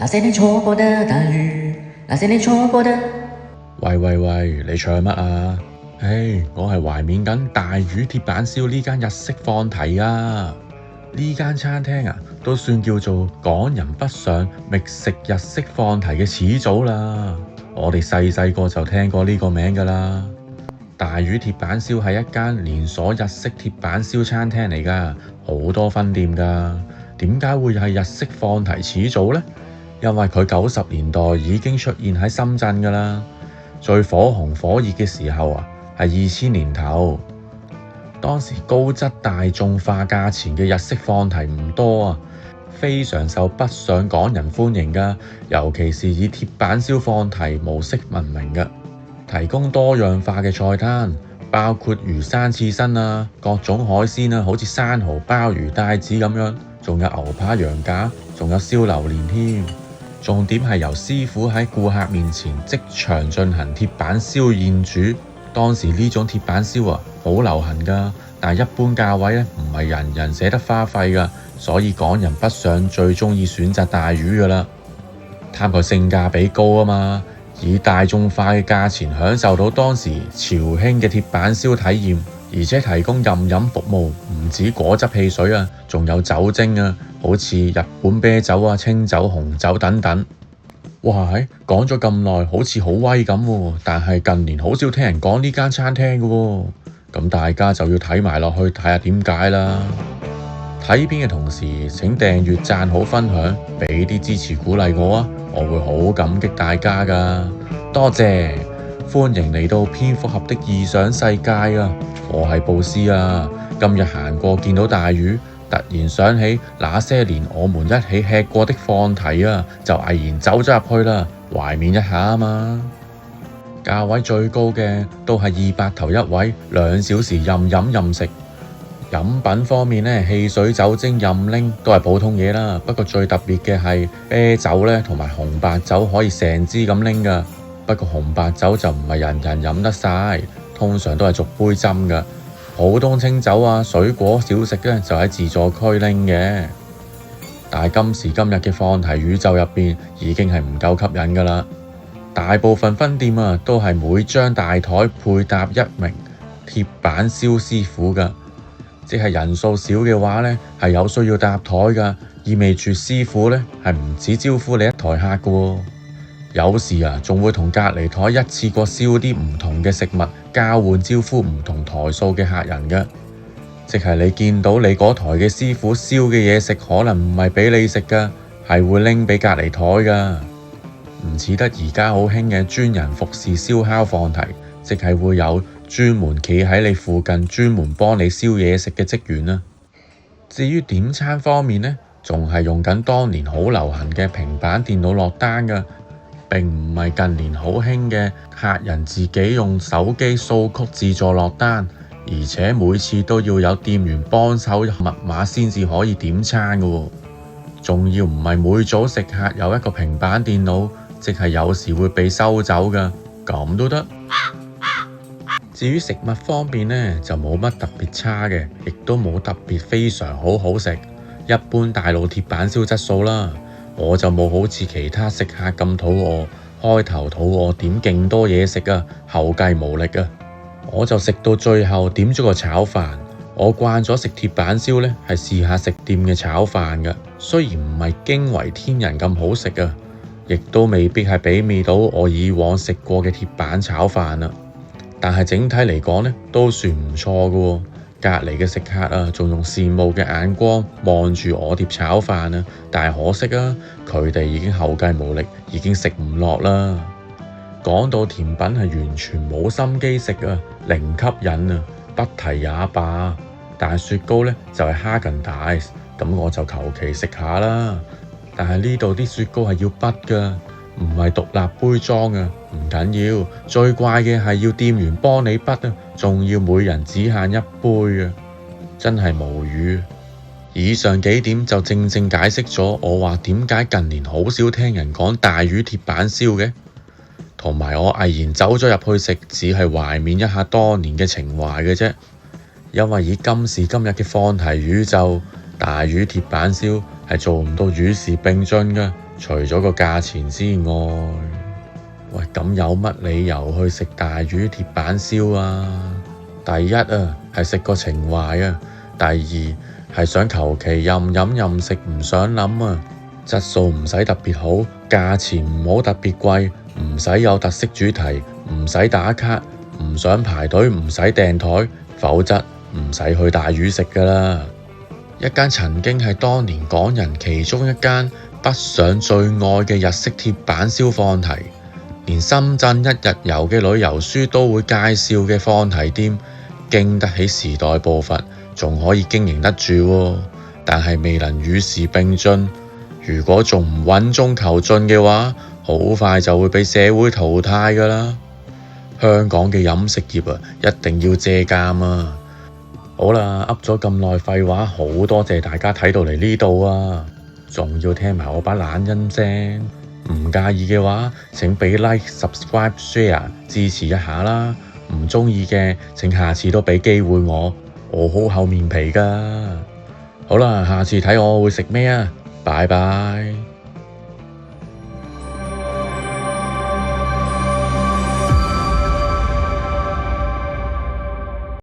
那些年錯過的大雨，那些年錯過的。喂，你唱乜啊？我係懷緬緊大魚鐵板燒呢間日式放題啊！呢間餐廳啊，都算叫做港人北上覓食日式放題嘅始祖啦。我哋細個就聽過呢個名㗎啦。大魚鐵板燒係一間連鎖日式鐵板燒餐廳嚟㗎，好多分店㗎。點解會係日式放題始祖呢？因為佢90年代已經出現喺深圳㗎啦。最火紅火熱嘅時候啊，係2000年頭。當時高質大眾化價錢嘅日式放題唔多啊，非常受北上港人歡迎㗎。尤其是以鐵板燒放題模式聞名嘅，提供多樣化嘅菜單，包括魚生刺身啊，各種海鮮啊，好似生蠔、鮑魚、帶子咁樣，仲有牛扒、羊架，仲有燒榴蓮添。重點係由師傅喺顧客面前即場進行鐵板燒現煮。當時呢種鐵板燒啊，好流行㗎，但係一般價位咧唔係人人捨得花費㗎，所以港人北上最鍾意選擇大魚㗎啦。貪佢性價比高啊嘛，以大眾化嘅價錢享受到當時潮興嘅鐵板燒體驗，而且提供任飲服務，唔止果汁汽水啊，仲有酒精啊，好似日本啤酒啊、清酒、紅酒等等。哇，講咗咁耐，好似好威咁喎，但係近年好少聽人講呢間餐廳嘅喎，咁大家就要睇埋落去睇下點解啦。睇片嘅同時，請訂閱、讚好、分享，俾啲支持鼓勵我啊，我會好感激大家㗎，多謝。歡迎嚟到蝙蝠俠的異想世界啊！我係布斯啊，今日行過見到大魚，突然想起那些年我們一起吃過的放題啊，就毅然走咗入去啦，懷緬一下啊嘛。價位最高嘅都係200頭一位，2小時任飲任食。飲品方面呢，汽水、酒精任拎都係普通嘢啦，不過最特別嘅係啤酒呢，同埋紅白酒可以成支咁拎㗎。不過紅白酒就唔係人人飲得晒，通常都係逐杯斟㗎。普通清酒啊、水果小食呢，就喺自助區拎嘅。但係今時今日嘅放題宇宙入邊已經係唔夠吸引㗎啦。大部分分店啊都係每張大台配搭1名鐵板燒師傅㗎，即係人數少嘅話呢，係有需要搭台㗎，意味住師傅呢係唔止招呼你一台客㗎喎。有時啊，仲會同隔離台一次過燒啲唔同嘅食物，交換招呼唔同台數嘅客人嘅。即係你見到你嗰台嘅師傅燒嘅嘢食，可能唔係俾你食㗎，係會拎俾隔離台㗎。唔似得而家好興嘅專人服侍燒烤放題，即係會有專門企喺你附近，專門幫你燒嘢食嘅職員啦。至於點餐方面呢，仲係用緊當年好流行嘅平板電腦落單㗎。並唔係近年好興嘅客人自己用手機掃曲自助落單，而且每次都要有店員幫手密碼先至可以點餐嘅喎。仲要唔係每組食客有一個平板電腦，即係有時會被收走㗎，咁都得。至於食物方面呢，就冇乜特別差嘅，亦都冇特別非常好食，一般大路鐵板燒質素啦。我就冇好似其他食客咁肚餓，開頭肚餓點勁多嘢食啊，後繼無力啊。我就食到最後點咗個炒飯。我慣咗食鐵板燒呢，係試下食店嘅炒飯㗎，雖然唔係驚為天人咁好食啊，亦都未必係媲美到我以往食過嘅鐵板炒飯啊。但係整體嚟講呢，都算唔錯㗎喎。隔離嘅食客啊，仲用羨慕嘅眼光望住我碟炒飯啊，但係可惜啊，佢哋已經後繼無力，已經食唔落啦。講到甜品係完全冇心機食啊，零吸引啊，不提也罷。但係雪糕呢，就係Häagen-Dazs，咁我就求其食下啦。但係呢度啲雪糕係要筆㗎，唔係獨立杯裝啊，唔緊要。最怪嘅係要店員幫你筆啊，仲要每人只限一杯啊，真係無語。以上幾點就正正解釋咗我話點解近年好少聽人講大魚鐵板燒嘅，同埋我毅然走咗入去食，只係懷緬一下當年嘅情懷嘅啫。因為以今時今日嘅放題宇宙，大魚鐵板燒係做唔到與時並進㗎，除咗個價錢之外，喂，咁有乜理由去食大魚鐵板燒啊？第一啊，係食個情懷啊；第二係想求其任飲任食，唔想諗啊。質素唔使特別好，價錢唔好特別貴，唔使有特色主題，唔使打卡，唔想排隊，唔使訂台，否則唔使去大魚食㗎喇。一間曾經係當年港人其中一間北上最愛嘅日式鐵板燒放題，連深圳一日遊嘅旅遊書都會介紹嘅放題店，經得起時代步伐，仲可以經營得住喎，但係未能與時並進。如果仲唔穩中求進嘅話，好快就會被社會淘汰㗎喇。香港嘅飲食業啊，一定要借鑑啊！好啦，噏咗咁耐廢話，好多謝大家睇到嚟呢度啊，仲要聽埋我把懶音聲。唔介意嘅話，請俾 like、subscribe、share 支持一下啦。唔鍾意嘅，請下次都俾機會我好厚面皮㗎。好啦，下次睇我會食咩啊？拜拜。